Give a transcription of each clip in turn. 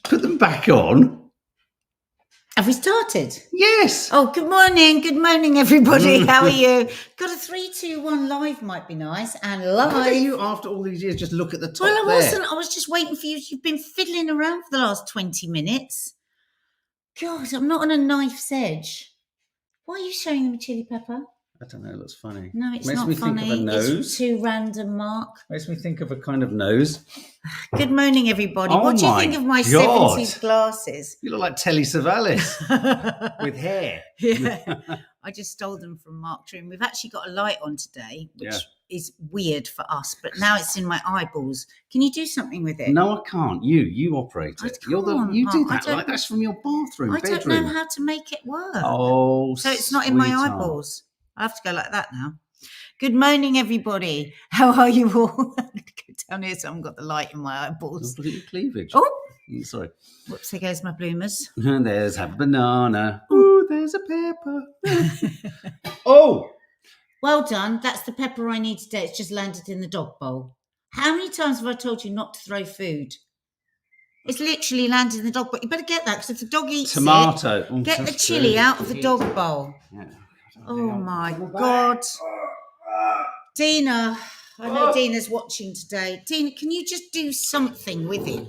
Put them back on. Have we started? Yes. Oh, good morning, everybody. How are you? Got a 3, 2, 1 live might be nice, and live. Why don't you, after all these years, just look at the top? Well, I wasn't. I was just waiting for you. You've been fiddling around for the last 20 minutes. God, I'm not on a knife's edge. Why are you showing them a chili pepper? I don't know. It looks funny. No, it's Makes not me funny. Think of a nose. It's too random, Mark. Makes me think of a kind of nose. Good morning, everybody. Oh, what do you think of my God. 70s glasses? You look like Telly Savalas with hair. Yeah, I just stole them from Mark's room. We've actually got a light on today, which is weird for us, but now it's in my eyeballs. Can you do something with it? No, I can't. You operate it. You do that like that's from your bathroom, I bedroom. don't know how to make it work. Oh, so it's not in my eyeballs. I have to go like that now. Good morning, everybody. How are you all? I'm going to go down here so I haven't got the light in my eyeballs. Look at your cleavage. Oh, sorry. Whoops, there goes my bloomers. And there's a banana. Ooh, there's a pepper. Oh! Well done. That's the pepper I need today. It's just landed in the dog bowl. How many times have I told you not to throw food? It's literally landed in the dog bowl. You better get that, because if the dog eats it, get the chili out of the dog bowl. Yeah. Oh, my God. Dina, I know Dina's watching today. Dina, can you just do something with it?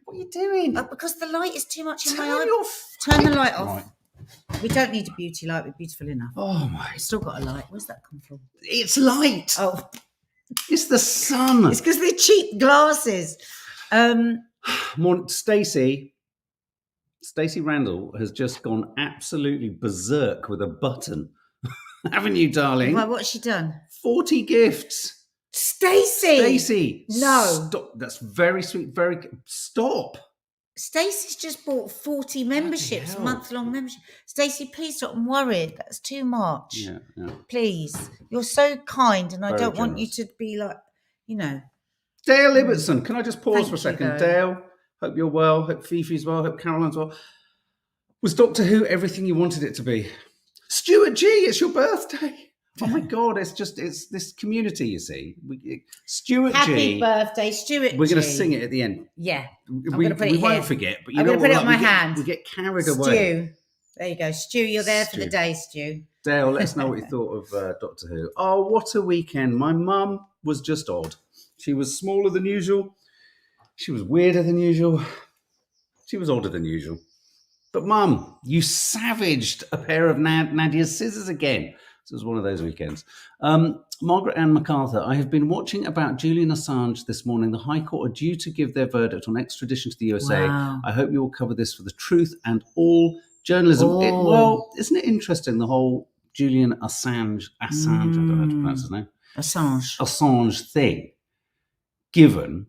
What are you doing? Because the light is too much in my eye. Turn the light off. Right. We don't need a beauty light. We're beautiful enough. Oh, my. We've still got a light. Where's that come from? It's light. Oh. It's the sun. It's because they're cheap glasses. Stacey Randall has just gone absolutely berserk with a button. Haven't you, darling? Well, what's she done? 40 gifts. Stacey! No. Stop. That's very sweet. Stop. Stacey's just bought 40 memberships, month-long membership. Stacey, please stop. I'm worried. That's too much. Yeah. Please. You're so kind, and I don't want you to be like, Dale Ibbotson. Can I just pause for a second? Dale, hope you're well. Hope Fifi's well. Hope Caroline's well. Was Doctor Who everything you wanted it to be? Stuart G, it's your birthday. Oh my God, it's this community, you see. Stuart G. Happy birthday, Stuart G. We're going to sing it at the end. Yeah. We won't forget, but I'm going to put it on my hand. We get carried away. Stu. There you go. Stu, you're there for the day, Stu. Dale, let us know what you thought of Doctor Who. Oh, what a weekend. My mum was just odd. She was smaller than usual. She was weirder than usual. She was older than usual. But Mum, you savaged a pair of Nadia's scissors again. So it was one of those weekends. Margaret Ann MacArthur, I have been watching about Julian Assange this morning. The High Court are due to give their verdict on extradition to the USA. Wow. I hope you will cover this for the truth and all journalism. Isn't it interesting, the whole Julian Assange, I don't know how to pronounce his name. Assange thing, given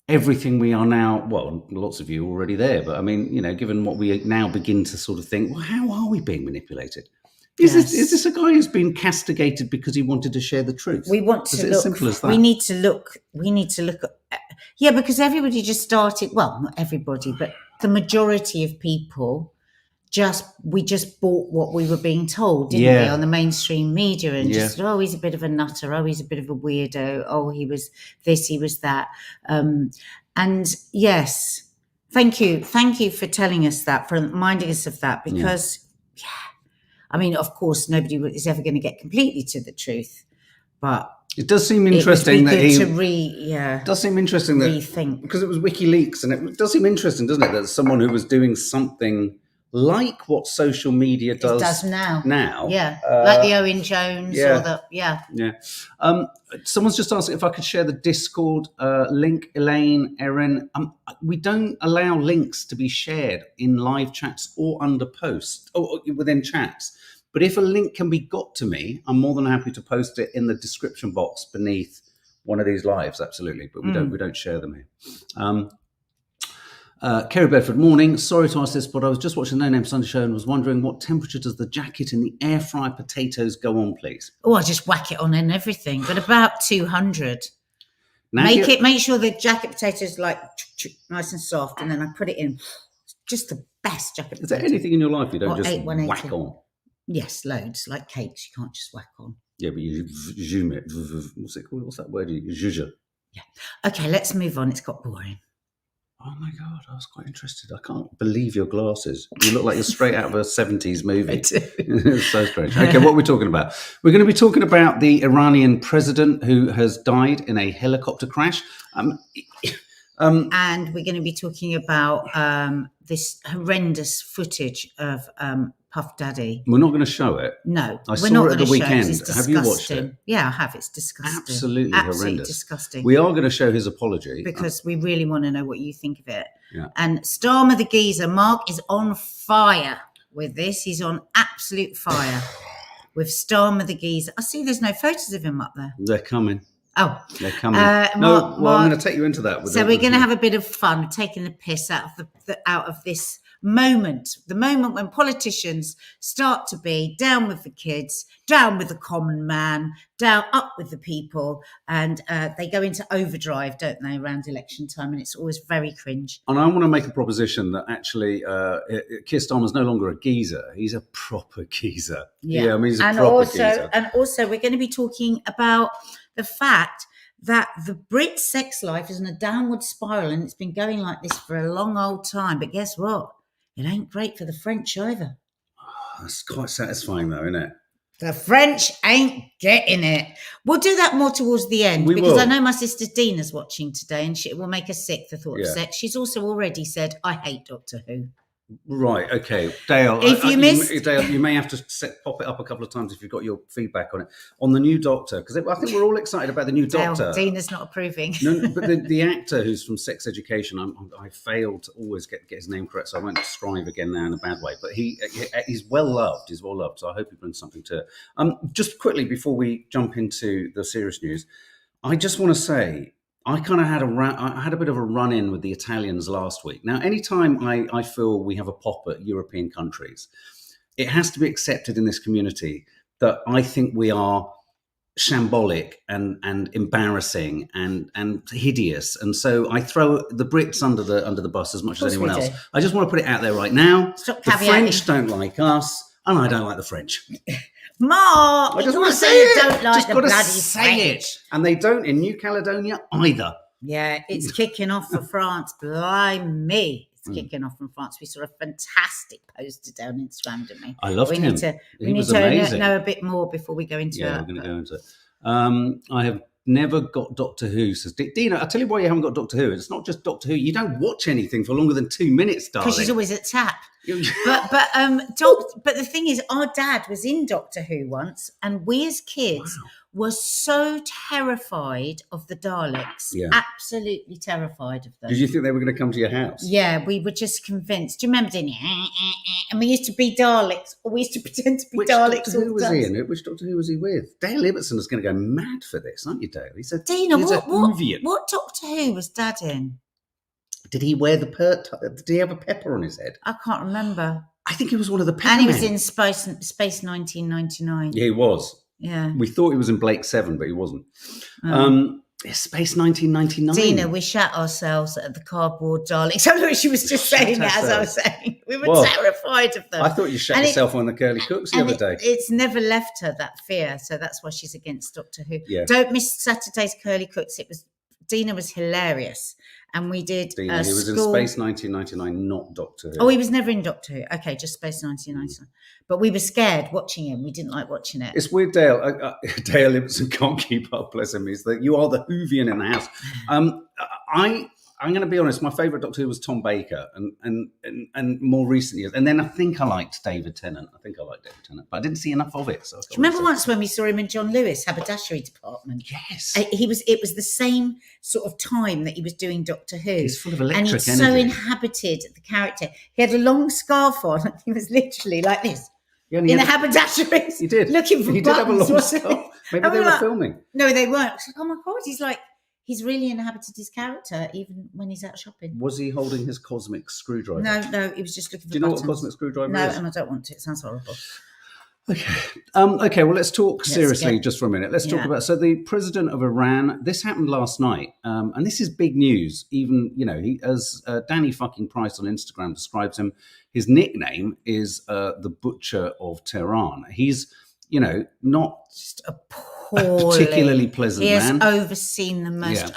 everything we are now, well, lots of you are already there, but I mean, given what we now begin to sort of think, well, how are we being manipulated? Is this a guy who's been castigated because he wanted to share the truth? We want to look. As simple as that? We need to look at, because everybody just started, well, not everybody, but the majority of people we just bought what we were being told, didn't we, on the mainstream media, and just, oh, he's a bit of a nutter, oh, he's a bit of a weirdo, oh, he was this, he was that. And yes, thank you for telling us that, for reminding us of that, because, I mean, of course, nobody is ever going to get completely to the truth, but it does seem interesting that does seem interesting that rethink, because it was WikiLeaks, and it does seem interesting, doesn't it, that someone who was doing something like what social media does now. Like the Owen Jones or the someone's just asking if I could share the Discord link. Elaine, Erin, we don't allow links to be shared in live chats or under posts or within chats. But if a link can be got to me, I'm more than happy to post it in the description box beneath one of these lives. Absolutely, but we don't share them here. Kerry Bedford, morning. Sorry to ask this, but I was just watching the No Name Sunday show and was wondering what temperature does the jacket in the air fryer potatoes go on, please? Oh, I just whack it on and everything, but about 200. Make sure the jacket potatoes like nice and soft, and then I put it in. Just the best jacket potato. Is there anything in your life you don't just whack on? Yes, loads. Like cakes, you can't just whack on. Yeah, but you zoom it. What's it called? What's that word? Zhuzh. Yeah. Okay, let's move on. It's got boring. Oh my God, I was quite interested. I can't believe your glasses. You look like you're straight out of a 70s movie. It's so strange. Okay, what are we talking about? We're going to be talking about the Iranian president who has died in a helicopter crash. And we're going to be talking about this horrendous footage of Puff Daddy. We're not going to show it. No, we're not at the weekend. Have you watched it? Yeah, I have. It's disgusting. Absolutely horrendous. Disgusting. We are going to show his apology. Because we really want to know what you think of it. Yeah. And Starmer the geezer, Mark, is on fire with this. He's on absolute fire with Starmer the geezer. I see there's no photos of him up there. They're coming. Oh, they're coming. I'm going to take you into that. So we're going to have a bit of fun taking the piss out of this moment, the moment when politicians start to be down with the kids, down with the common man, down up with the people, and they go into overdrive, don't they, around election time, and it's always very cringe. And I want to make a proposition that actually Keir Starmer's no longer a geezer; he's a proper geezer. Yeah, I mean, he's a proper geezer. And also, we're going to be talking about the fact that the Brit sex life is in a downward spiral, and it's been going like this for a long old time. But guess what? It ain't great for the French either. Oh, that's quite satisfying, though, isn't it? The French ain't getting it. We'll do that more towards the end because I know my sister Dina's watching today, and she will make her sick, the thought of sex. She's also already said, "I hate Doctor Who." Right, okay. Dale, if you missed... Dale, you may have to pop it up a couple of times if you've got your feedback on it. On the new Doctor, because I think we're all excited about the new Doctor. Dina's not approving. No, but the actor who's from Sex Education, I failed to always get his name correct, so I won't strive again now in a bad way. But he's well loved. He's well loved, so I hope he brings something to it. Just quickly, before we jump into the serious news, I just want to say, I kind of had a bit of a run-in with the Italians last week. Now, anytime I feel we have a pop at European countries, it has to be accepted in this community that I think we are shambolic and embarrassing and hideous. And so I throw the Brits under the bus as much as anyone else. I just want to put it out there right now. The French don't like us, and I don't like the French. Mark, I just want to say it. Don't like just the got to bloody say French. it, and they don't in New Caledonia either. Yeah, it's kicking off for France. Blimey, it's kicking off from France. We saw a fantastic poster down Instagram, didn't we? I loved him. We need to know a bit more before we go into it. Yeah, we're going to go into it. I have never got Doctor Who, says Dina. I'll tell you why you haven't got Doctor Who. It's not just Doctor Who. You don't watch anything for longer than 2 minutes, darling. Because she's always at tap. but the thing is, our dad was in Doctor Who once, and we as kids were so terrified of the Daleks. Yeah. Absolutely terrified of them. Did you think they were going to come to your house? Yeah, we were just convinced. Do you remember, didn't you? And we used to be Daleks, or we used to pretend to be Daleks. Doctor Who was he in? Which Doctor Who was he with? Dale Ibbotson is going to go mad for this, aren't you, Dale? He's a Dina, what Doctor Who was Dad in? Did he wear did he have a pepper on his head? I can't remember. I think he was one of the pepper And he men. was in Space 1999. Yeah, he was. Yeah. We thought he was in Blake 7, but he wasn't. Space 1999. Dina, we shat ourselves at the cardboard Daleks. I know she was just saying that as I was saying. We were terrified of them. I thought you shat yourself on the curly cooks the other day. It's never left her, that fear. So that's why she's against Doctor Who. Yeah. Don't miss Saturday's curly cooks. Dina was hilarious. And we did he was in Space 1999, not Doctor Who. Oh, he was never in Doctor Who. Okay, just Space 1999. But we were scared watching him. We didn't like watching it. It's weird, Dale. Dale Ibbotson can't keep up, bless him. Is that you are the Whovian in the house. I'm going to be honest. My favourite Doctor Who was Tom Baker, and more recent years. And then I think I liked David Tennant. But I didn't see enough of it. So do you remember once when we saw him in John Lewis Haberdashery Department? Yes, It was the same sort of time that he was doing Doctor Who. He's full of electric energy. And he so inhabited the character. He had a long scarf on. He was literally like this. In the haberdasheries. He did. Looking for He buttons, did have a long wasn't scarf. Maybe they were filming. No, they weren't. I was like, oh my God, he's really inhabited his character even when he's out shopping. Was he holding his cosmic screwdriver? No, he was just looking for buttons. Do you know what a cosmic screwdriver is? No, and I don't want to. It sounds horrible. Okay. Well, let's talk seriously just for a minute. Let's talk about the president of Iran. This happened last night, and this is big news. Even he, as Danny fucking Price on Instagram describes him, his nickname is the Butcher of Tehran. He's not just a particularly pleasant man. He has overseen the most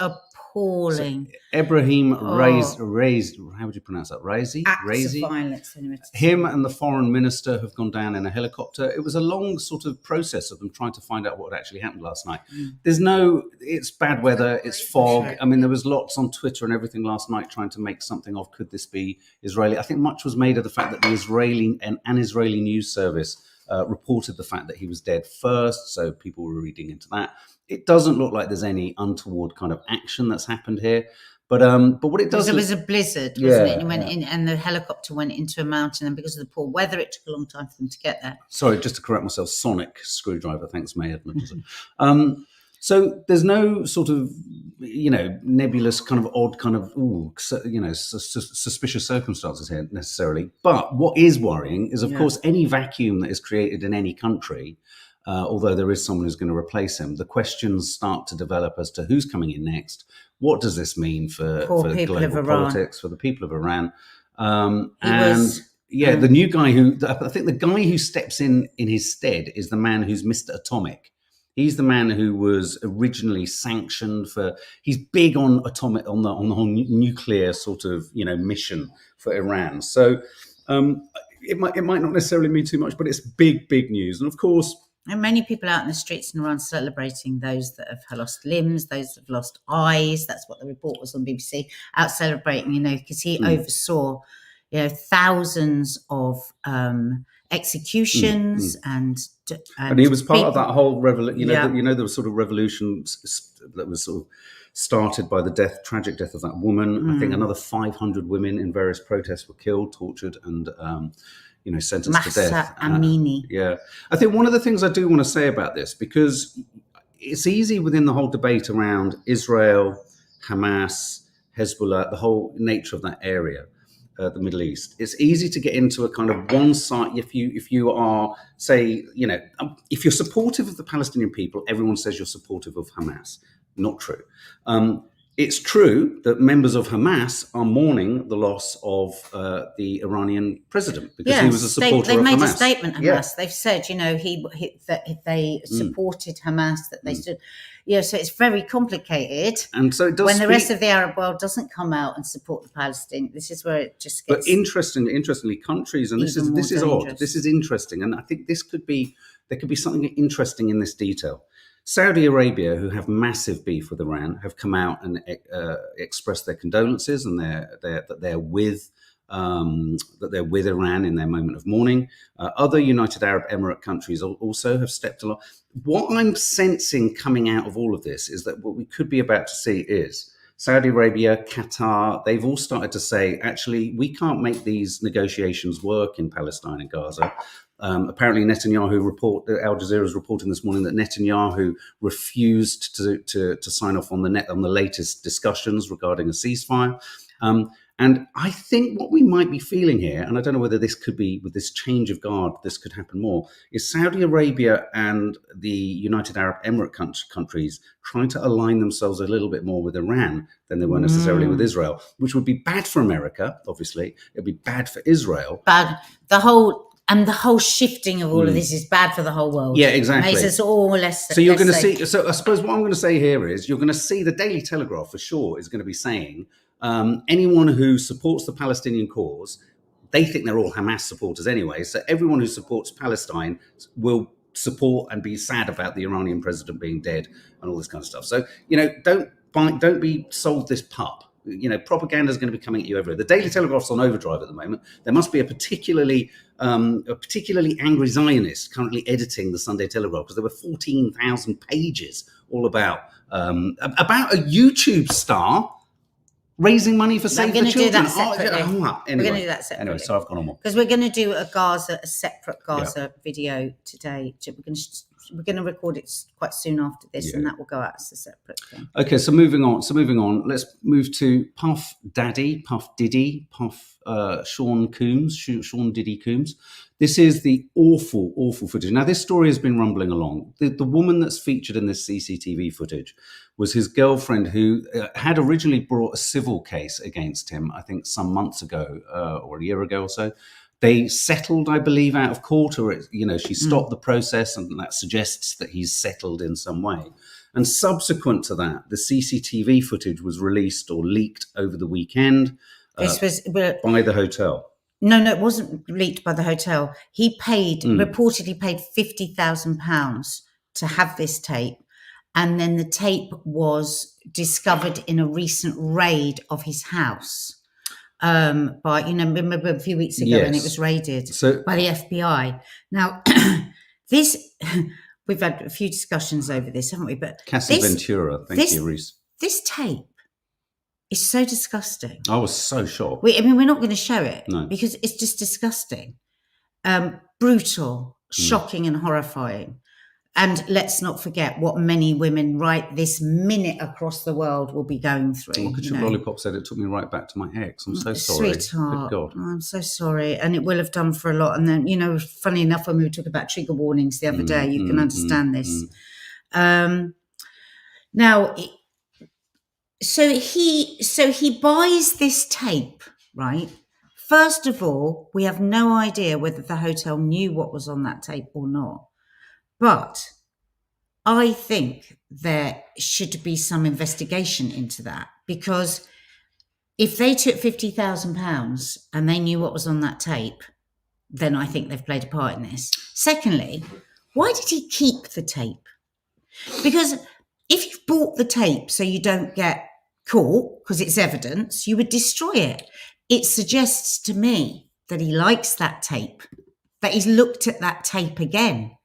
appalling. So Ibrahim raised. How would you pronounce that? Acts of violence. Him and the foreign minister have gone down in a helicopter. It was a long sort of process of them trying to find out what actually happened last night. It's bad weather, it's fog. I mean, there was lots on Twitter and everything last night trying to make something of, could this be Israeli? I think much was made of the fact that an Israeli news service reported the fact that he was dead first, so people were reading into that. It doesn't look like there's any untoward kind of action that's happened here. But what it does, it was a blizzard, wasn't it? And it went in, and the helicopter went into a mountain, and because of the poor weather, it took a long time for them to get there. Sorry, just to correct myself, sonic screwdriver. Thanks, May Edmund. So there's no sort of, nebulous kind of odd kind of, suspicious circumstances here necessarily. But what is worrying is, of course, any vacuum that is created in any country, although there is someone who's going to replace him, the questions start to develop as to who's coming in next. What does this mean for global politics, for the people of Iran? The new guy I think the guy who steps in his stead is the man who's Mr. Atomic. He's the man who was originally sanctioned he's big on atomic, on the whole nuclear sort of, mission for Iran. So it might not necessarily mean too much, but it's big news. And of course, and many people out in the streets in Iran celebrating those that have lost limbs, those that have lost eyes. That's what the report was on BBC. Out celebrating, because he oversaw, thousands of executions and he was part of that whole revolution. There was sort of revolution that was sort of started by the tragic death of that woman. I think another 500 women in various protests were killed, tortured, and sentenced to death. Amini. I think one of the things I do want to say about this, because it's easy within the whole debate around Israel, Hamas, Hezbollah, the whole nature of that area, the Middle East. It's easy to get into a kind of one side. If you are, say, if you're supportive of the Palestinian people, everyone says you're supportive of Hamas. Not true. It's true that members of Hamas are mourning the loss of the Iranian president because he was a supporter of Hamas. They've made a statement, Hamas. They've said, that they supported Hamas, that they stood. So it's very complicated. And so it does. When the rest of the Arab world doesn't come out and support the Palestinians, this is where it just gets. But interestingly, countries, and this is odd. This is interesting, and I think there could be something interesting in this detail. Saudi Arabia, who have massive beef with Iran, have come out and expressed their condolences and that they're with Iran in their moment of mourning. Other United Arab Emirate countries also have stepped along. What I'm sensing coming out of all of this is that what we could be about to see is Saudi Arabia, Qatar, they've all started to say, actually, we can't make these negotiations work in Palestine and Gaza. Apparently, Al Jazeera is reporting this morning that Netanyahu refused to sign off on the latest discussions regarding a ceasefire. And I think what we might be feeling here, and I don't know whether this could be, with this change of guard, this could happen more, is Saudi Arabia and the United Arab Emirate countries trying to align themselves a little bit more with Iran than they were necessarily with Israel, which would be bad for America, obviously. It would be bad for Israel. Bad. The whole shifting of all of this is bad for the whole world. Yeah, exactly. Makes us all less. So you're going to see. So I suppose what I'm going to say here is you're going to see the Daily Telegraph for sure is going to be saying anyone who supports the Palestinian cause, they think they're all Hamas supporters anyway. So everyone who supports Palestine will support and be sad about the Iranian president being dead and all this kind of stuff. So don't be sold this pup. Propaganda is going to be coming at you everywhere. The Daily Telegraph's on overdrive at the moment. There must be a particularly angry Zionist currently editing the Sunday Telegraph because there were 14,000 pages all about a YouTube star raising money for Save the Children. We're going to do that separately. Anyway, so I've gone on more. Because we're going to do a separate Gaza video today. We're going to record it quite soon after this, and that will go out as a separate thing. Okay, so moving on. Let's move to Puff Diddy, Sean Diddy Coombs. This is the awful footage. Now, this story has been rumbling along. The woman that's featured in this CCTV footage was his girlfriend who had originally brought a civil case against him, I think some months ago or a year ago or so. They settled, I believe, out of court, or she stopped the process, and that suggests that he's settled in some way. And subsequent to that, the CCTV footage was released or leaked over the weekend This was by the hotel. No, it wasn't leaked by the hotel. He reportedly paid £50,000 to have this tape. And then the tape was discovered in a recent raid of his house. By, remember a few weeks ago when it was raided by the FBI. Now, we've had a few discussions over this, haven't we? But Cassie Ventura, thank you, Reese. This tape is so disgusting. I was so shocked. We're not going to show it because it's just disgusting. Brutal, shocking and horrifying. And let's not forget what many women right this minute across the world will be going through. Look at your lollipop said it took me right back to my ex. I'm so sorry. Sweetheart. Good God. Oh, I'm so sorry. And it will have done for a lot. And then, funny enough, when we were talking about trigger warnings the other day, you can understand this. Now, so he buys this tape, right? First of all, we have no idea whether the hotel knew what was on that tape or not. But I think there should be some investigation into that, because if they took £50,000 and they knew what was on that tape, then I think they've played a part in this. Secondly, why did he keep the tape? Because if you've bought the tape so you don't get caught because it's evidence, you would destroy it. It suggests to me that he likes that tape, that he's looked at that tape again.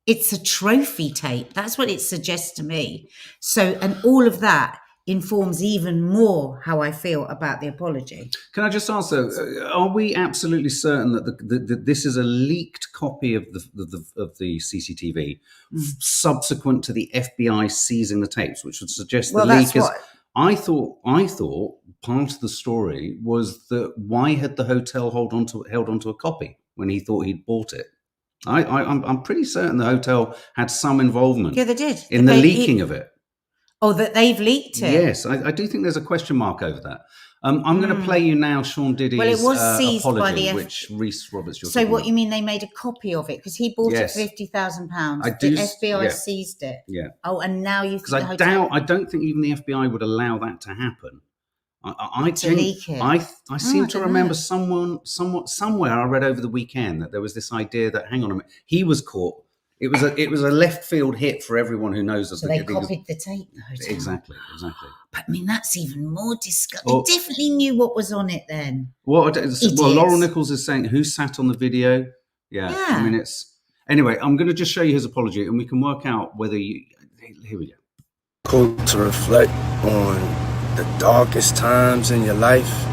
It's a trophy tape. That's what it suggests to me. So, and all of that informs even more how I feel about the apology. Can I just ask, though, are we absolutely certain that this is a leaked copy of the CCTV subsequent to the FBI seizing the tapes, which would suggest the leak is... I thought part of the story was that why had the hotel held onto a copy when he thought he'd bought it? I'm pretty certain the hotel had some involvement. Yeah, they did. In the leaking of it. Oh, that they've leaked it? Yes, I do think there's a question mark over that. I'm going to play you now Sean Diddy's apology, which Reese Roberts... So what you mean they made a copy of it? Because he bought it for £50,000. The FBI seized it. Yeah. Oh, and now you think the hotel... I don't think even the FBI would allow that to happen. Leak it. I seem to remember somewhere I read over the weekend that there was this idea that, hang on a minute, he was caught. It was a left field hit for everyone who knows us. So they copied the tape, the hotel. Exactly. But I mean, that's even more disgusting. They definitely knew what was on it then. Well, Laurel Nichols is saying who sat on the video. Yeah. I mean, anyway, I'm going to just show you his apology and we can work out whether you... Here we go. Cool to reflect on the darkest times in your life.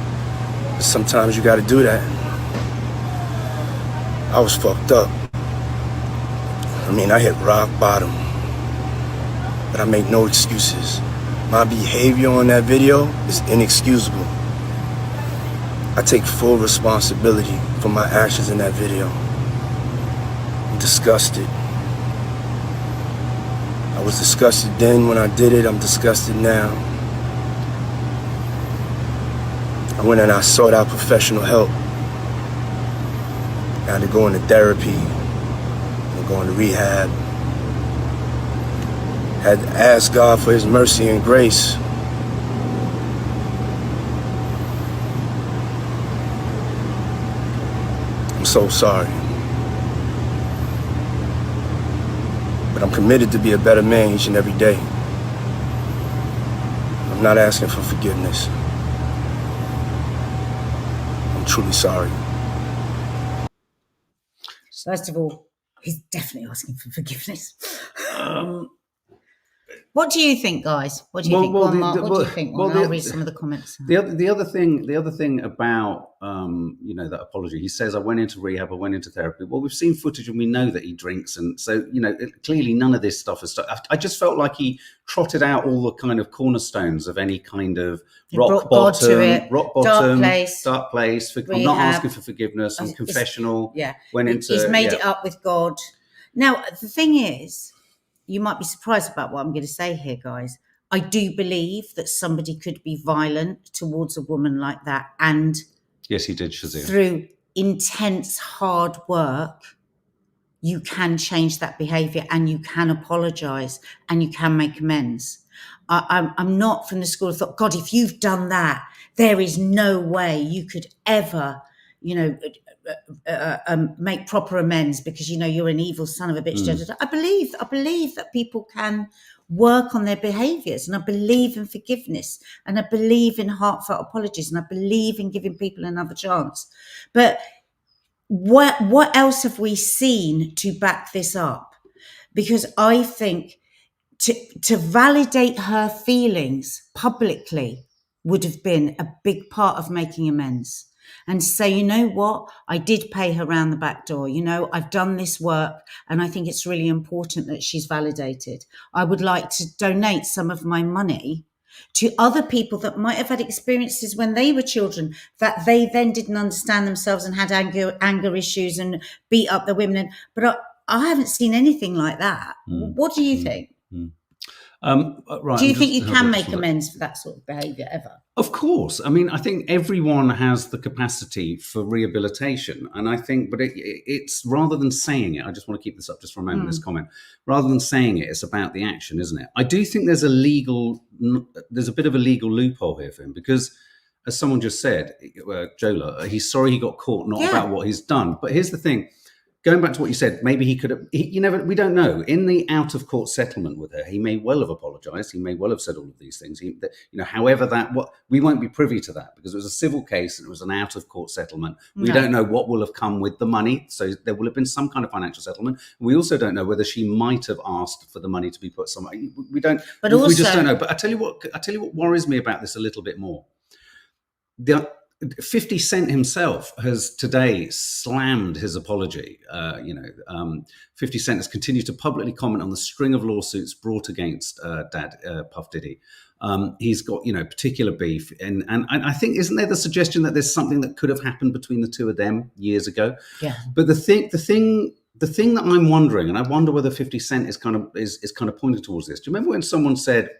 But sometimes you got to do that. I was fucked up. I mean, I hit rock bottom, but I make no excuses. My behavior on that video is inexcusable. I take full responsibility for my actions in that video. I'm disgusted. I was disgusted then when I did it. I'm disgusted now. I went and I sought out professional help. I had to go into therapy. Going to rehab. Had to ask God for his mercy and grace. I'm so sorry. But I'm committed to be a better man each and every day. I'm not asking for forgiveness. I'm truly sorry. First of all, he's definitely asking for forgiveness. What do you think, guys? What do you think? Mark, what do you think? I'll read some of the comments. The other thing about that apology. He says, "I went into rehab. I went into therapy." Well, we've seen footage and we know that he drinks, and so clearly none of this stuff is. I just felt like he trotted out all the kind of cornerstones of any kind of rock bottom, dark place. I'm not asking for forgiveness. I'm confessional. He's made it up with God. Now the thing is, you might be surprised about what I'm going to say here, guys. I do believe that somebody could be violent towards a woman like that, and yes, he did, Shazia. Through intense hard work, you can change that behaviour and you can apologise and you can make amends. I'm not from the school of thought, God, if you've done that, there is no way you could ever, make proper amends because, you're an evil son of a bitch. I believe that people can work on their behaviours, and I believe in forgiveness, and I believe in heartfelt apologies, and I believe in giving people another chance. But what else have we seen to back this up? Because I think to validate her feelings publicly would have been a big part of making amends, and say, you know what, I did pay her round the back door. I've done this work and I think it's really important that she's validated. I would like to donate some of my money to other people that might have had experiences when they were children that they then didn't understand themselves and had anger issues and beat up the women. But I haven't seen anything like that. What do you think? Right, do you think you can make amends for that sort of behaviour ever? Of course. I mean, I think everyone has the capacity for rehabilitation. And I think, but it's rather than saying it, I just want to keep this up just for a moment, this comment. Rather than saying it, it's about the action, isn't it? I do think there's a bit of a legal loophole here for him because, as someone just said, Jola, he's sorry he got caught, not about what he's done. But here's the thing. Going back to what you said, maybe he could have, we don't know. In the out of court settlement with her, he may well have apologized. He may well have said all of these things. However, we won't be privy to that because it was a civil case and it was an out of court settlement. We don't know what will have come with the money. So there will have been some kind of financial settlement. We also don't know whether she might have asked for the money to be put somewhere. We just don't know. But I tell you what worries me about this a little bit more. 50 Cent himself has today slammed his apology. 50 Cent has continued to publicly comment on the string of lawsuits brought against Puff Diddy. He's got, particular beef. And I think, isn't there the suggestion that there's something that could have happened between the two of them years ago? Yeah. But the thing that I'm wondering, and I wonder whether 50 Cent is kind of pointing towards this. Do you remember when someone said,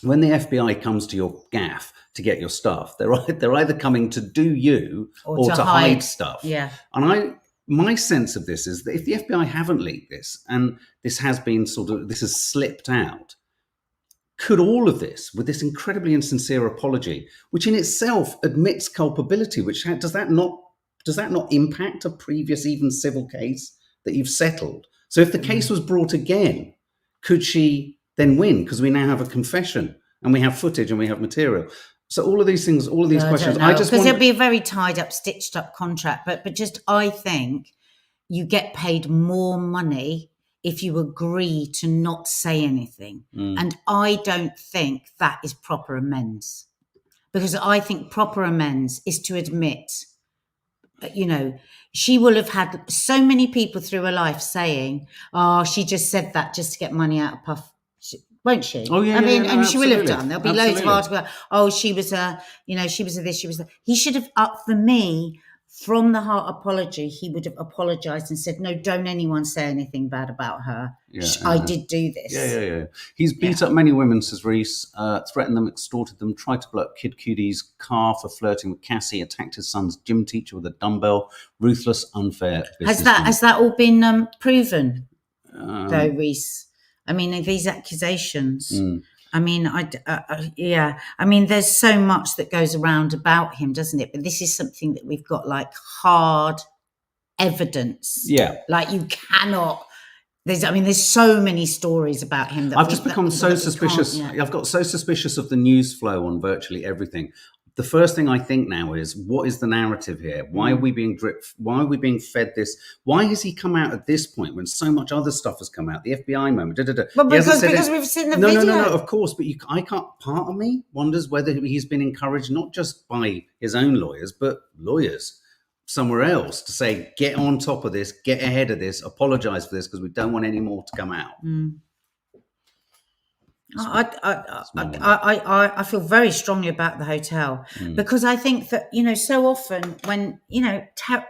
when the FBI comes to your gaff to get your stuff, they're either coming to do you or to hide stuff. Yeah. And my sense of this is that if the FBI haven't leaked this and this has been this has slipped out, could all of this, with this incredibly insincere apology, which in itself admits culpability, does that not impact a previous even civil case that you've settled? So if the case was brought again, could she then win because we now have a confession and we have footage and we have material? So all of these things, all of these questions, because it'll be a very tied up, stitched up contract. But just I think you get paid more money if you agree to not say anything, and I don't think that is proper amends, because I think proper amends is to admit. She will have had so many people through her life saying, "Oh, she just said that just to get money out of Puff." Won't she? Oh yeah. And she will have done. There'll be loads of articles. Oh, she was she was a this, she was that. He should have, for me, from the heart apology, he would have apologised and said, "No, don't anyone say anything bad about her. I did do this." Yeah. He's beat up many women, says Reese, threatened them, extorted them, tried to blow up Kid Cudi's car for flirting with Cassie, attacked his son's gym teacher with a dumbbell. Ruthless, unfair businessman. Has that all been proven, though, Reese? I mean, these accusations. I mean, I mean, there's so much that goes around about him, doesn't it? But this is something that we've got like hard evidence. Yeah. Like you cannot. There's so many stories about him that I've just become so suspicious. I've got so suspicious of the news flow on virtually everything. The first thing I think now is, what is the narrative here? Why are we being Why are we being fed this? Why has he come out at this point when so much other stuff has come out? The FBI moment. But because we've seen the video. No, of course. But I can't. Part of me wonders whether he's been encouraged not just by his own lawyers, but lawyers somewhere else to say, get on top of this, get ahead of this, apologise for this because we don't want any more to come out. I feel very strongly about the hotel because I think that, so often when,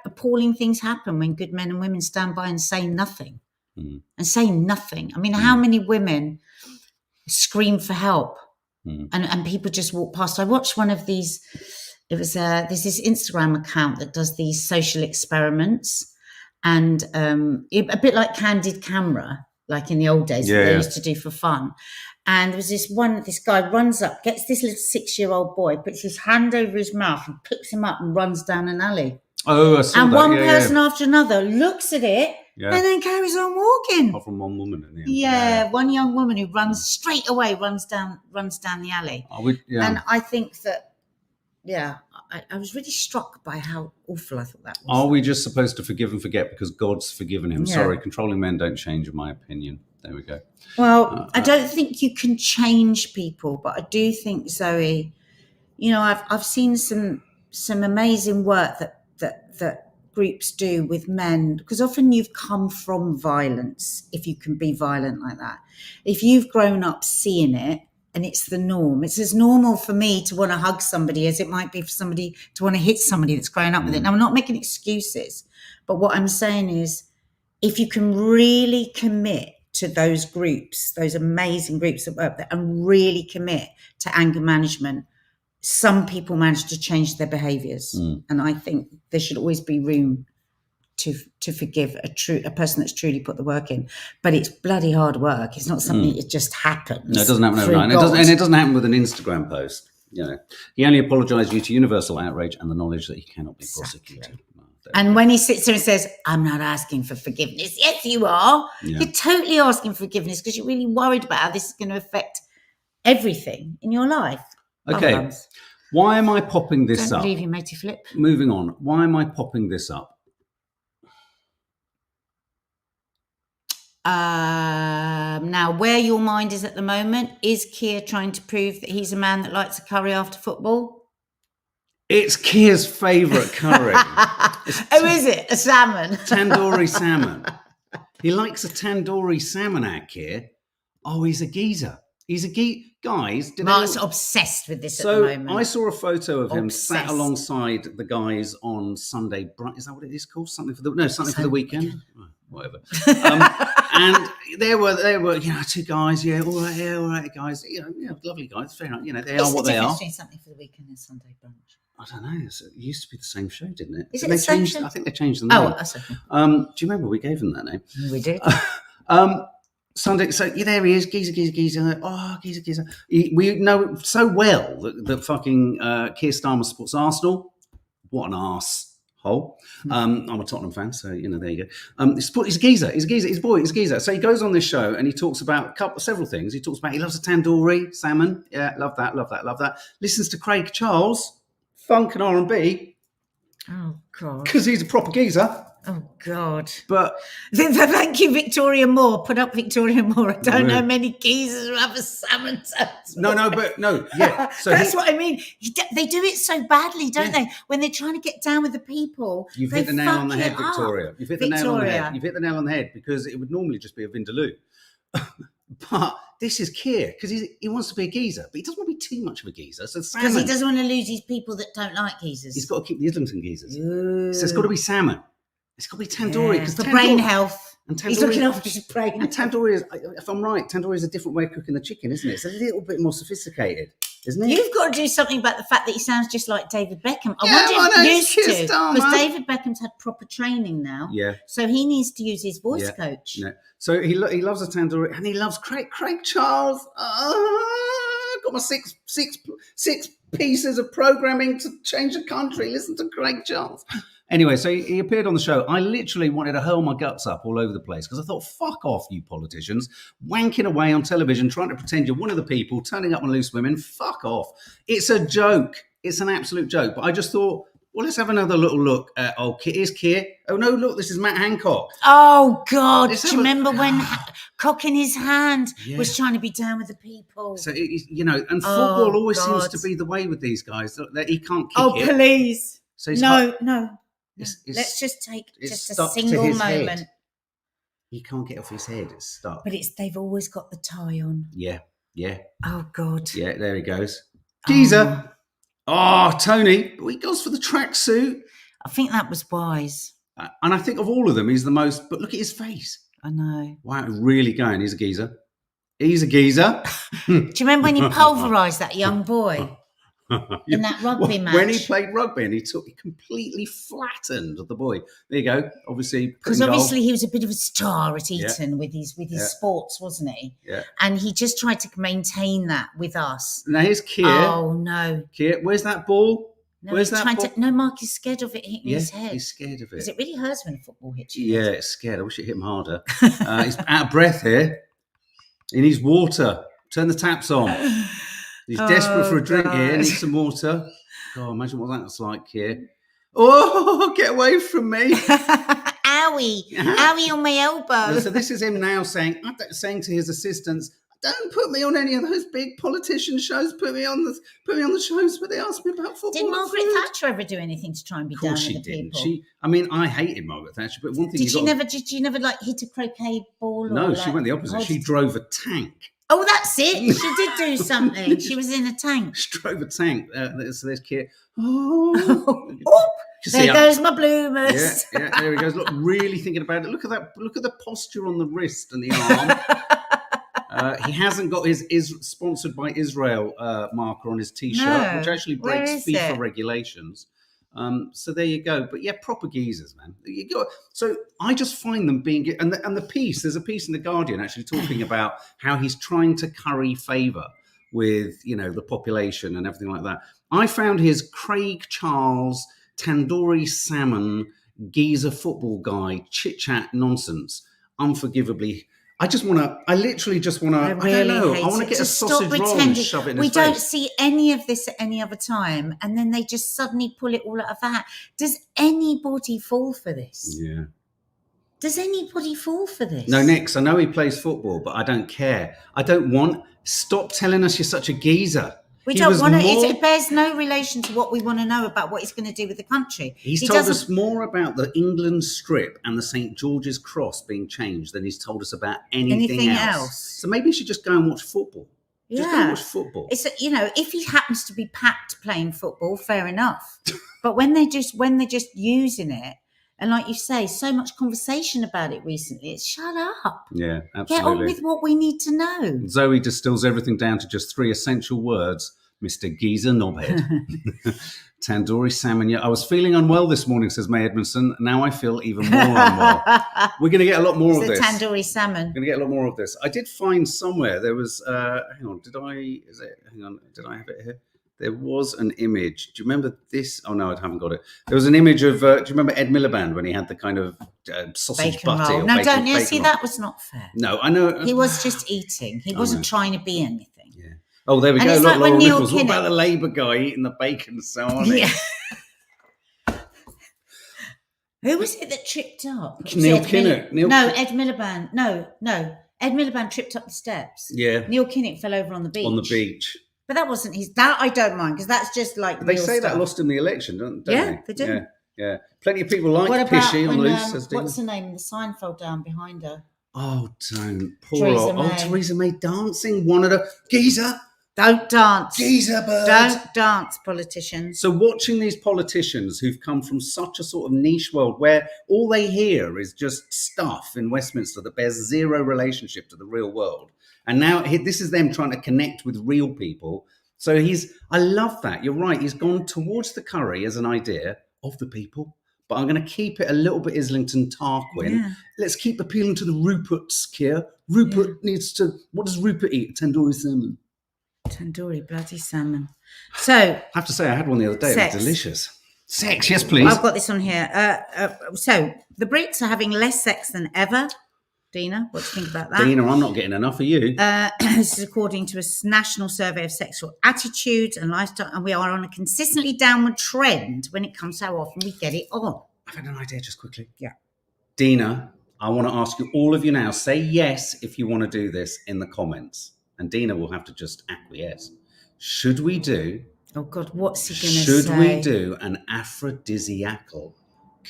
appalling things happen when good men and women stand by and say nothing and say nothing. I mean, how many women scream for help and people just walk past? I watched one of these, there's this Instagram account that does these social experiments. and a bit like candid camera, like in the old days that they used to do for fun. And there was this guy runs up, gets this little 6-year-old boy, puts his hand over his mouth and picks him up and runs down an alley. Oh, I saw and that. one person after another looks at it and then carries on walking. Apart from one woman in the end. Yeah, one young woman who runs straight away, runs down the alley. And I think that, I was really struck by how awful I thought that was. Are we just supposed to forgive and forget because God's forgiven him? Sorry, controlling men don't change, in my opinion. There we go. Well, I don't think you can change people, but I do think, Zoe, I've seen some amazing work that groups do with men, because often you've come from violence, if you can be violent like that. If you've grown up seeing it and it's the norm, it's as normal for me to want to hug somebody as it might be for somebody to want to hit somebody that's grown up with it. Now, I'm not making excuses, but what I'm saying is, if you can really commit to those groups, those amazing groups that work there, and really commit to anger management, some people manage to change their behaviours. And I think there should always be room to forgive a person that's truly put the work in. But it's bloody hard work. It's not something that just happens. No, it doesn't happen overnight. And it doesn't happen with an Instagram post. He only apologised due to universal outrage and the knowledge that he cannot be prosecuted. And when he sits there and says, I'm not asking for forgiveness. Yes, you are. You're totally asking for forgiveness because you're really worried about how this is going to affect everything in your life. Okay. Why am I popping this up? Don't believe you, matey flip. Moving on. Why am I popping this up? Now, where your mind is at the moment, is Keir trying to prove that he's a man that likes a curry after football? It's Keir's favourite curry. Is it? A salmon? Tandoori salmon. He likes a tandoori salmon at Keir. Oh, he's a geezer. He's a geezer. Guys, Mark's obsessed with this at the moment. I saw a photo of him sat alongside the guys on Sunday. Is that what it is called? Something for the weekend. Oh, whatever. And there were, two guys. Yeah, all right, guys. Lovely guys. Fair enough. They are what they are. Between something for the weekend and Sunday brunch? I don't know. It used to be the same show, didn't it? Is it the same show? I think they changed the name. Oh, that's okay. Do you remember we gave them that name? We did. Sunday, so there he is, geezer. Oh, geezer. We know so well that fucking Keir Starmer supports Arsenal. What an arsehole. I'm a Tottenham fan, so there you go. He's a geezer. He's a boy. He's a geezer. So he goes on this show and he talks about several things. He talks about he loves a tandoori salmon. Yeah, love that. Listens to Craig Charles, funk and R&B. Oh God. Because he's a proper geezer. Oh God! But thank you, Victoria Moore. Put up Victoria Moore. I don't know many geezers who have a salmon toast. No. Yeah, so that's what I mean. They do it so badly, don't they? When they're trying to get down with the people, you've hit the nail on the head, Victoria. You've hit the nail on the head. You've hit the nail on the head because it would normally just be a Vindaloo, but this is Keir because he wants to be a geezer, but he doesn't want to be too much of a geezer. So because he doesn't want to lose his people that don't like geezers. He's got to keep the Islington geezers. So it's got to be salmon. It's got to be tandoori because for brain health. And he's looking after his brain. And tandoori is, if I'm right, tandoori is a different way of cooking the chicken, isn't it? It's a little bit more sophisticated, isn't it? You've got to do something about the fact that he sounds just like David Beckham. I wonder if he used to, because David Beckham's had proper training now. Yeah. So he needs to use his voice coach. No. So he loves a tandoori and he loves Craig Charles. Got my six pieces of programming to change the country. Listen to Craig Charles. Anyway, so he appeared on the show. I literally wanted to hurl my guts up all over the place because I thought, fuck off, you politicians, wanking away on television, trying to pretend you're one of the people, turning up on loose women. Fuck off. It's a joke. It's an absolute joke. But I just thought, well, let's have another little look at here's Keir. Oh, no, look, this is Matt Hancock. Oh, God. Do you remember when Cock in his hand was trying to be down with the people? So, and football always seems to be the way with these guys, that he can't kick it. Oh, please. So no. Let's just take just a single moment. Head. He can't get off his head. It's stuck. But they've always got the tie on. Yeah. Oh, God. Yeah, there he goes. Geezer. Oh, Tony. He goes for the tracksuit. I think that was wise. And I think of all of them, he's the most... But look at his face. I know. Wow, really going. He's a geezer. Do you remember when he pulverised that young boy? in that rugby match. When he played rugby and he completely flattened the boy. There you go. Obviously, because obviously he was a bit of a star at Eton with his sports, wasn't he? Yeah. And he just tried to maintain that with us. Now here's Keir. Oh no. Keir, where's that ball? No, Where's that ball? No, Mark is scared of it hitting his head. He's scared of it. Because it really hurts when a football hits you. Yeah, it's scared. I wish it hit him harder. He's out of breath here. He needs water. Turn the taps on. He's desperate for a drink here. Needs some water. God, imagine what that's like here. Oh, get away from me. Owie. Owie on my elbow. So this is him now saying to his assistants, don't put me on any of those big politician shows. Put me on the shows where they ask me about football. Did Margaret Thatcher ever do anything to try and be down with the people? I hated Margaret Thatcher, but one thing did you never like hit a croquet ball? No, she went the opposite. She drove a tank. Oh, that's it. She did do something. She was in a tank. She drove a tank. So there's Keir. Oh, there goes my bloomers. Yeah, there he goes. Look, really thinking about it. Look at that. Look at the posture on the wrist and the arm. He hasn't got his sponsored by Israel marker on his T-shirt, which actually breaks FIFA regulations. So there you go. But yeah, proper geezers, man. So I just find them being, and the piece, there's a piece in The Guardian actually talking about how he's trying to curry favour with, the population and everything like that. I found his Craig Charles tandoori salmon geezer football guy chit-chat nonsense unforgivably. I literally just want to, I don't know, I want to get a sausage roll and shove it in his face. We don't see any of this at any other time, and then they just suddenly pull it all out of that. Does anybody fall for this? Yeah. Does anybody fall for this? No, Nix, I know he plays football, but I don't care. Stop telling us you're such a geezer. We don't want to. It bears no relation to what we want to know about what he's going to do with the country. He told us more about the England strip and the St. George's Cross being changed than he's told us about anything else. So maybe he should just go and watch football. Just go and watch football. It's if he happens to be packed playing football, fair enough. But when they're just using it, and like you say, so much conversation about it recently, it's shut up. Yeah, absolutely. Get on with what we need to know. Zoe distills everything down to just 3 essential words. Mr. Geezer Knobhead. Tandoori salmon. Yeah, I was feeling unwell this morning, says May Edmondson. Now I feel even more unwell. We're going to get a lot more of this. Tandoori salmon. We're going to get a lot more of this. I did find somewhere there was, did I have it here? There was an image. Do you remember this? Oh, no, I haven't got it. There was an image of, do you remember Ed Miliband when he had the kind of sausage bacon butty? Roll. No, don't you see, that was not fair. No, I know. He was just eating. He wasn't trying to be anything. Yeah. Oh, there we go. Look, like Laurel Nichols. What about the Labour guy eating the bacon so on? Yeah. Who was it that tripped up? Neil Kinnock. Ed Miliband. No. Ed Miliband tripped up the steps. Yeah. Neil Kinnock fell over on the beach. But that wasn't his. That I don't mind, because that's just like. They say that lost him the election, don't they? They do. Yeah. Plenty of people like Pishy on loose. What's her name? The sign fell down behind her. Oh, don't. Poor old Theresa May dancing. One of the geezer. Don't dance. Geezer bird. Don't dance, politicians. So watching these politicians who've come from such a sort of niche world where all they hear is just stuff in Westminster that bears zero relationship to the real world. And now this is them trying to connect with real people. So I love that. You're right. He's gone towards the curry as an idea of the people. But I'm going to keep it a little bit Islington Tarquin. Yeah. Let's keep appealing to the Ruperts, Keir. Rupert needs to... What does Rupert eat? Tandoori salmon. Tandoori bloody salmon. So... I have to say, I had one the other day. Sex. It was delicious. Sex, yes, please. I've got this on here. So, the Brits are having less sex than ever. Dina, what do you think about that? Dina, I'm not getting enough of you. This is according to a national survey of sexual attitudes and lifestyle, and we are on a consistently downward trend when it comes to how often we get it on. I've had an idea just quickly. Yeah. Dina, I want to ask you, all of you now, say yes if you want to do this in the comments. And Dina will have to just acquiesce. Should we do... Oh, God, what's he going to say? Should we do an aphrodisiacal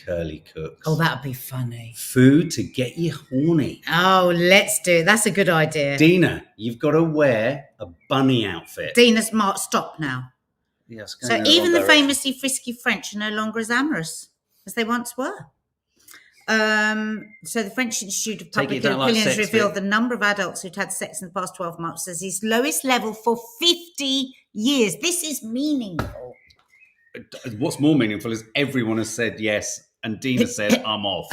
curly cooks? Oh, that'd be funny. Food to get you horny. Oh, let's do it. That's a good idea. Dina, you've got to wear a bunny outfit. Dina, stop now. Yes. So even the famously frisky French are no longer as amorous as they once were. So the French Institute of Public Opinion has revealed the number of adults who'd had sex in the past 12 months as its lowest level for 50 years. This is meaningful. What's more meaningful is everyone has said yes, and Dina said, I'm off.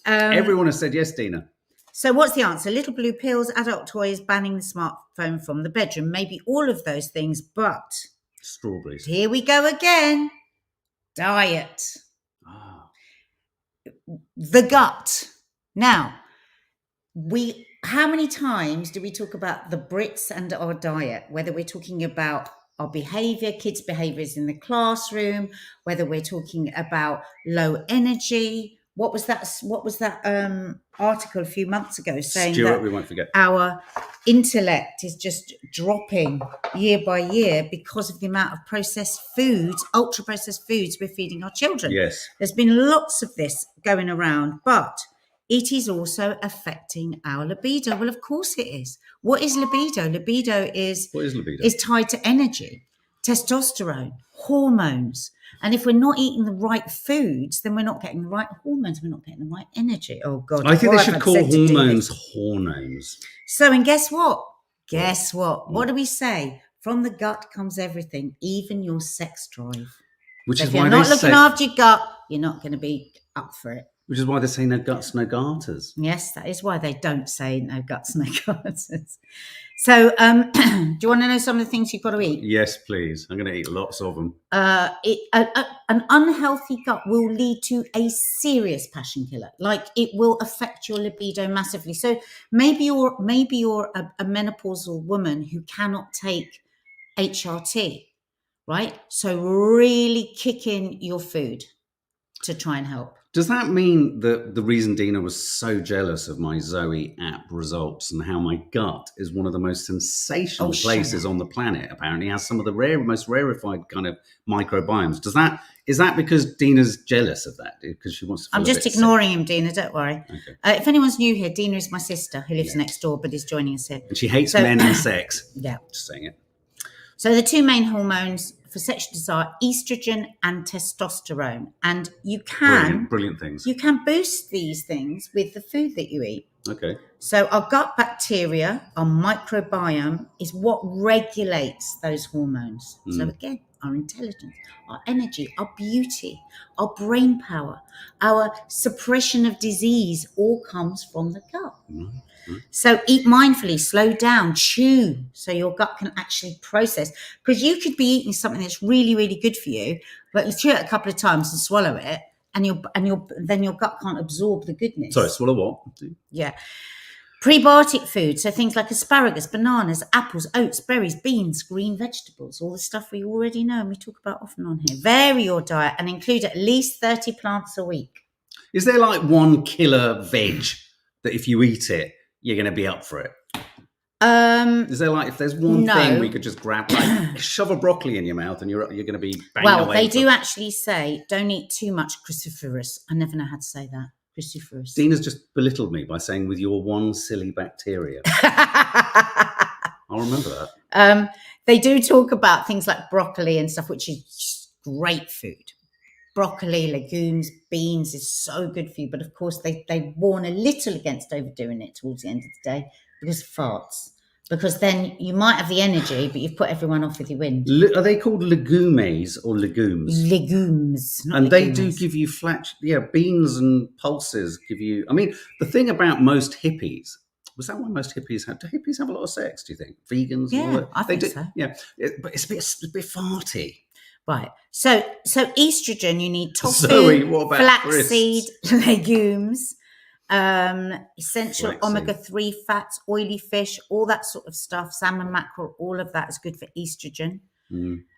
Everyone has said yes, Dina. So what's the answer? Little blue pills, adult toys, banning the smartphone from the bedroom. Maybe all of those things, but... Strawberries. Here we go again. Diet. Ah. The gut. Now, how many times do we talk about the Brits and our diet? Whether we're talking about our behaviour, kids' behaviours in the classroom, whether we're talking about low energy. What was that article a few months ago saying Stuart, that we won't forget. our intellect is just dropping year by year because of the amount of processed foods, ultra processed foods we're feeding our children. Yes. There's been lots of this going around, but it is also affecting our libido. Well, of course it is. What is libido? Libido is tied to energy, testosterone, hormones. And if we're not eating the right foods, then we're not getting the right hormones. We're not getting the right energy. Oh, God. I think they should call hormones hormones. So, and guess what? What do we say? From the gut comes everything, even your sex drive. Which so is if why you're not looking after your gut, you're not going to be up for it. Which is why they say no guts, no garters. Yes, that is why they don't say no guts, no garters. So, do you want to know some of the things you've got to eat? Yes, please. I'm going to eat lots of them. An unhealthy gut will lead to a serious passion killer. Like, it will affect your libido massively. So maybe you're a menopausal woman who cannot take HRT, right? So really kick in your food to try and help. Does that mean that the reason Dina was so jealous of my Zoe app results and how my gut is one of the most sensational places on the planet, apparently has some of the most rarefied kind of microbiomes? Is that because Dina's jealous of that? Because she wants to feel I'm just ignoring him, Dina, don't worry. Okay. If anyone's new here, Dina is my sister who lives next door but is joining us here. And she hates men and sex. Yeah. Just saying it. So the two main hormones for sexual desire, estrogen and testosterone. And you can... Brilliant things. You can boost these things with the food that you eat. Okay. So our gut bacteria, our microbiome, is what regulates those hormones. So again, our intelligence, our energy, our beauty, our brain power, our suppression of disease all comes from the gut. So eat mindfully, slow down, chew, so your gut can actually process. Because you could be eating something that's really, really good for you, but you chew it a couple of times and swallow it, and then your gut can't absorb the goodness. Sorry, swallow what? Yeah. Prebiotic food, so things like asparagus, bananas, apples, oats, berries, beans, green vegetables, all the stuff we already know and we talk about often on here. Vary your diet and include at least 30 plants a week. Is there like one killer veg that if you eat it, you're going to be up for it? Is there like, if there's one thing we could just grab, like shove a broccoli in your mouth and you're going to be banging away? Well, they do actually say don't eat too much cruciferous. I never know how to say that. Cruciferous. Dina's just belittled me by saying with your one silly bacteria. I'll remember that. They do talk about things like broccoli and stuff, which is great food. Broccoli, legumes, beans is so good for you. But of course, they warn a little against overdoing it towards the end of the day because of farts. Because then you might have the energy, but you've put everyone off with your wind. Are they called legumes or legumes? Legumes. And they do give you beans and pulses give you... I mean, the thing about most hippies... Was that why most hippies have... Do hippies have a lot of sex, do you think? Vegans? Yeah, and all that? I think so. Yeah, but it's a bit farty. Right. So estrogen, you need tofu, Zoe, what about flaxseed, legumes, essential omega-3 fats, oily fish, all that sort of stuff, salmon, mackerel, all of that is good for estrogen.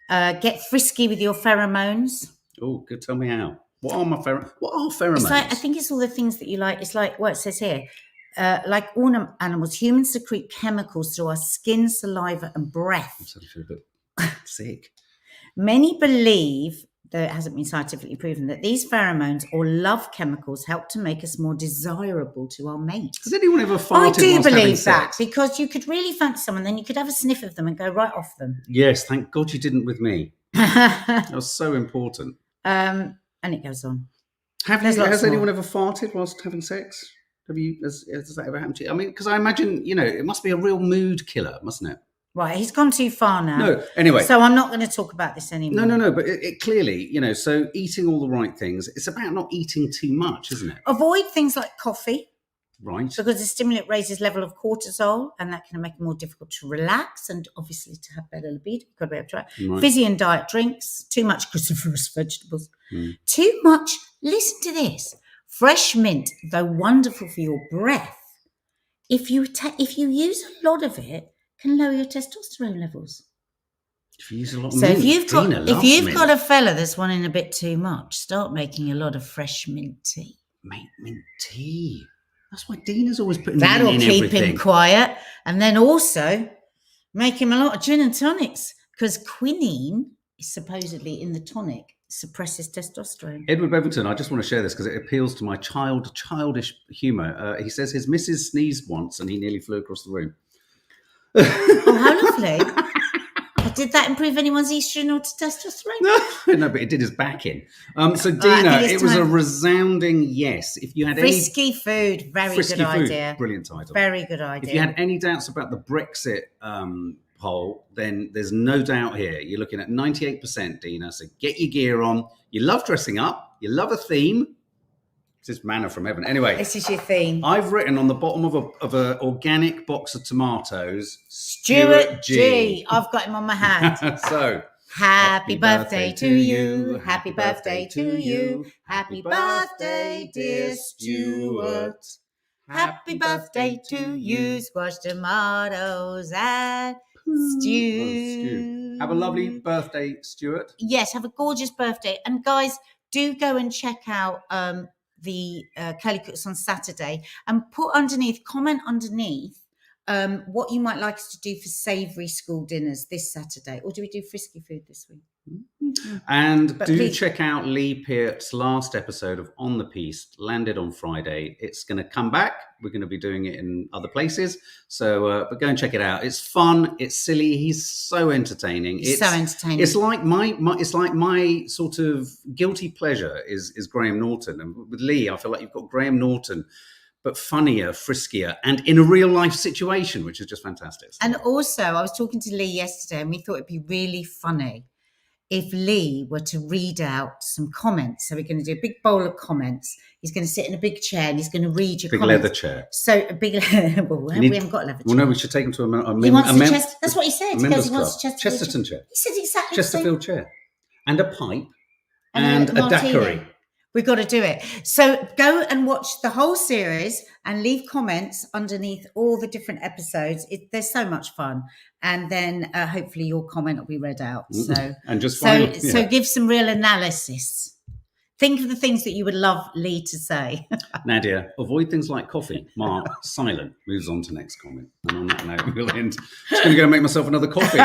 Get frisky with your pheromones. Oh, good. Tell me how. What are pheromones? It's like, I think it's all the things that you like. It's like what it says here. Like all animals, humans secrete chemicals through our skin, saliva, and breath. I'm starting to feel a bit sick. Many believe, though it hasn't been scientifically proven, that these pheromones or love chemicals help to make us more desirable to our mate. Has anyone ever farted? I do whilst having believe that sex? because you could really fancy someone, then you could have a sniff of them and go right off them. Yes, thank God you didn't with me. That was so important. And it goes on. Has anyone ever farted whilst having sex? Has that ever happened to you? I mean, because I imagine, it must be a real mood killer, mustn't it? Right, he's gone too far now. No, anyway. So I'm not going to talk about this anymore. No. But it clearly, so eating all the right things, it's about not eating too much, isn't it? Avoid things like coffee. Right. Because the stimulant raises level of cortisol, and that can make it more difficult to relax and obviously to have better libido. You've got to be able to try. Right. Fizzy and diet drinks, too much cruciferous vegetables. Too much, listen to this, fresh mint, though wonderful for your breath, if you use a lot of it, can lower your testosterone levels. If you use a lot of So mint, if you've mint. got a fella that's wanting a bit too much, start making a lot of fresh mint tea. Make mint tea. That's why Dina's always putting That'll mint in keep everything. him quiet, and then also make him a lot of gin and tonics, because quinine is supposedly in the tonic suppresses testosterone. Edward Bevington, I just want to share this because it appeals to my childish humour. He says his missus sneezed once and he nearly flew across the room. Oh, how lovely. Did that improve anyone's estrogen or testosterone? No, but it did his back in. So Dina, it was a resounding yes. If you had frisky food, very frisky good food, idea. Brilliant title. Very good idea. If you had any doubts about the Brexit poll, then there's no doubt here. You're looking at 98%, Dina. So get your gear on. You love dressing up. You love a theme. This is manna from heaven. Anyway, this is your theme. I've written on the bottom of a organic box of tomatoes, Stuart G. I've got him on my hand. So, happy birthday to you. Happy birthday to you. Happy birthday, dear Stuart. Happy birthday to you. Squash tomatoes and stew. Have a lovely birthday, Stuart. Yes, have a gorgeous birthday. And guys, do go and check out the Curly Cooks on Saturday, and comment underneath what you might like us to do for savoury school dinners this Saturday. Or do we do frisky food this week? And please check out Lee Peart's last episode of On the Piece, landed on Friday. It's going to come back. We're going to be doing it in other places. So, but go and check it out. It's fun. It's silly. He's so entertaining. It's so entertaining. It's like my sort of guilty pleasure is Graham Norton. And with Lee, I feel like you've got Graham Norton, but funnier, friskier, and in a real life situation, which is just fantastic. And also, I was talking to Lee yesterday, and we thought it'd be really funny if Lee were to read out some comments. So we're going to do a big bowl of comments. He's going to sit in a big chair and he's going to read your comments. Big leather chair. So a big, well, we haven't got a leather chair. Well, no, we should take him to that's what he said. He wants a Chesterton chair. He said exactly Chesterfield chair. And a pipe. And a daiquiri. We've got to do it. So go and watch the whole series and leave comments underneath all the different episodes. They're so much fun. And then hopefully your comment will be read out. So, and just so give some real analysis. Think of the things that you would love Lee to say. Nadia, avoid things like coffee. Mark, silent, moves on to next comment. And on that note, we'll end. Just going to go make myself another coffee.